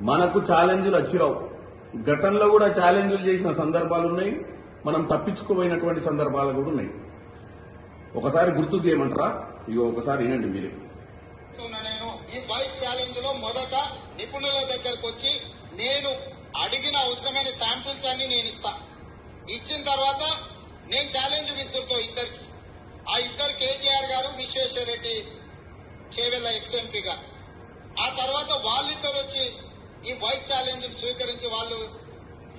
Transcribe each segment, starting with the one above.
మనకు ఛాలెంజ్లు వచ్చిరావు. గతంలో కూడా ఛాలెంజ్లు చేసిన సందర్భాలు ఉన్నాయి, మనం తప్పించుకోపోయినటువంటి సందర్భాలు కూడా ఉన్నాయి. ఒకసారి గుర్తు చేయమంటారా? ఇగో ఒకసారి వినండి మీరే. నేను ఈ వైట్ ఛాలెంజ్ లో మొదట నిపుణుల దగ్గరకు వచ్చి నేను అడిగిన అవసరమైన శాంపిల్స్ అన్ని నేను ఇస్తా. ఇచ్చిన తర్వాత నేను ఛాలెంజ్ విసురుతో ఇద్దరికి, ఆ ఇద్దరు కేటీఆర్ గారు, విశ్వేశ్వర రెడ్డి చేవెళ్ల ఎక్స్ఎంపీ గారు. ఆ తర్వాత వాళ్ళిద్దరు వచ్చి ఈ వైట్ ఛాలెంజ్ స్వీకరించి వాళ్ళు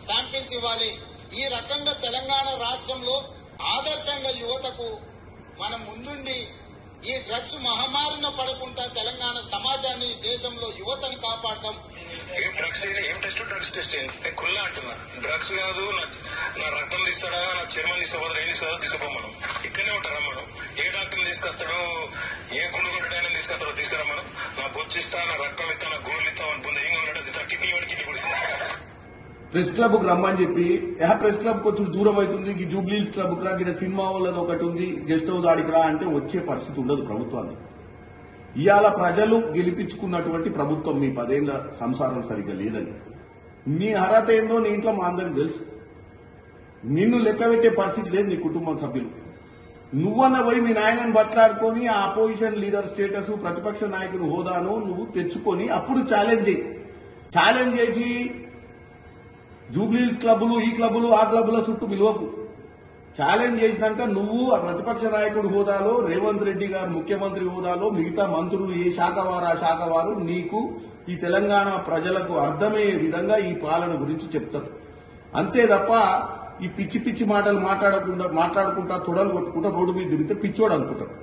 శాంపిల్స్ ఇవ్వాలి. ఈ రకంగా తెలంగాణ రాష్ట్రంలో ఆదర్శంగా యువతకు మనం ముందుండి ఈ డ్రగ్స్ మహమ్మారిలో పడకుండా తెలంగాణ సమాజాన్ని, దేశంలో యువతని కాపాడటం. ఏం డ్రగ్స్ ఏం టెస్ట్? డ్రగ్స్ టెస్ట్ కుల్లా అంటున్నా. డ్రగ్స్ కాదు, నా రక్తం తీస్తాడా, నా చర్మం తీసుకోపోతాడు, ఏం తీసుకోదో తీసుకోపోమను. ఇక్కడనే ఉంటారా మనం? ఏ డాక్టర్ తీసుకొస్తాడో, ఏ గుండు కొట్టడానికి తీసుకొస్తాడో తీసుకురా మనం. నా బొచ్చు ఇస్తా, నా రక్తం ఇస్తా, నా గోళ్ళు ఇస్తా అనుకుంది. ఏం కొన్నాడు కిడ్నీ వాడి కిడ్నీ కూడా ఇస్తా. ప్రెస్ క్లబ్ కు రమ్మని చెప్పి ప్రెస్ క్లబ్ కొంచెం దూరం అవుతుంది, జూబ్లీస్ క్లబ్ కు రా, సినిమా వాళ్ళది ఒకటి ఉంది, గెస్ట్ హౌస్ ఆడికి రా అంటే వచ్చే పరిస్థితి ఉండదు ప్రభుత్వాన్ని. ఇవాళ ప్రజలు గెలిపించుకున్నటువంటి ప్రభుత్వం మీ 10 ఏళ్ల సంసారం సరిగ్గా లేదని, నీ అర్హత ఏందో నీ ఇంట్లో మా అందరికి తెలుసు. నిన్ను లెక్క పెట్టే పరిస్థితి లేదు నీ కుటుంబం సభ్యులు. నువ్వన్న పోయి మీ నాయనని బట్లాడుకొని ఆ అపోజిషన్ లీడర్ స్టేటస్, ప్రతిపక్ష నాయకుని హోదాను నువ్వు తెచ్చుకొని అప్పుడు ఛాలెంజ్ చేసి జూబ్లీస్ క్లబ్లు, ఈ క్లబ్లు, ఆ క్లబ్ల చుట్టూ పిలువకు. ఛాలెంజ్ చేసినాక నువ్వు ఆ ప్రతిపక్ష నాయకుడి హోదాలో, రేవంత్ రెడ్డి గారు ముఖ్యమంత్రి హోదాలో, మిగతా మంత్రులు ఏ శాఖ వారు ఆ శాఖ వారు నీకు ఈ తెలంగాణ ప్రజలకు అర్థమయ్యే విధంగా ఈ పాలన గురించి చెప్తారు. అంతే తప్ప ఈ పిచ్చి పిచ్చి మాటలు మాట్లాడుకుంటా తొడలు కొట్టుకుంటా రోడ్డు మీద తిరిగితే పిచ్చోడు అనుకుంటారు.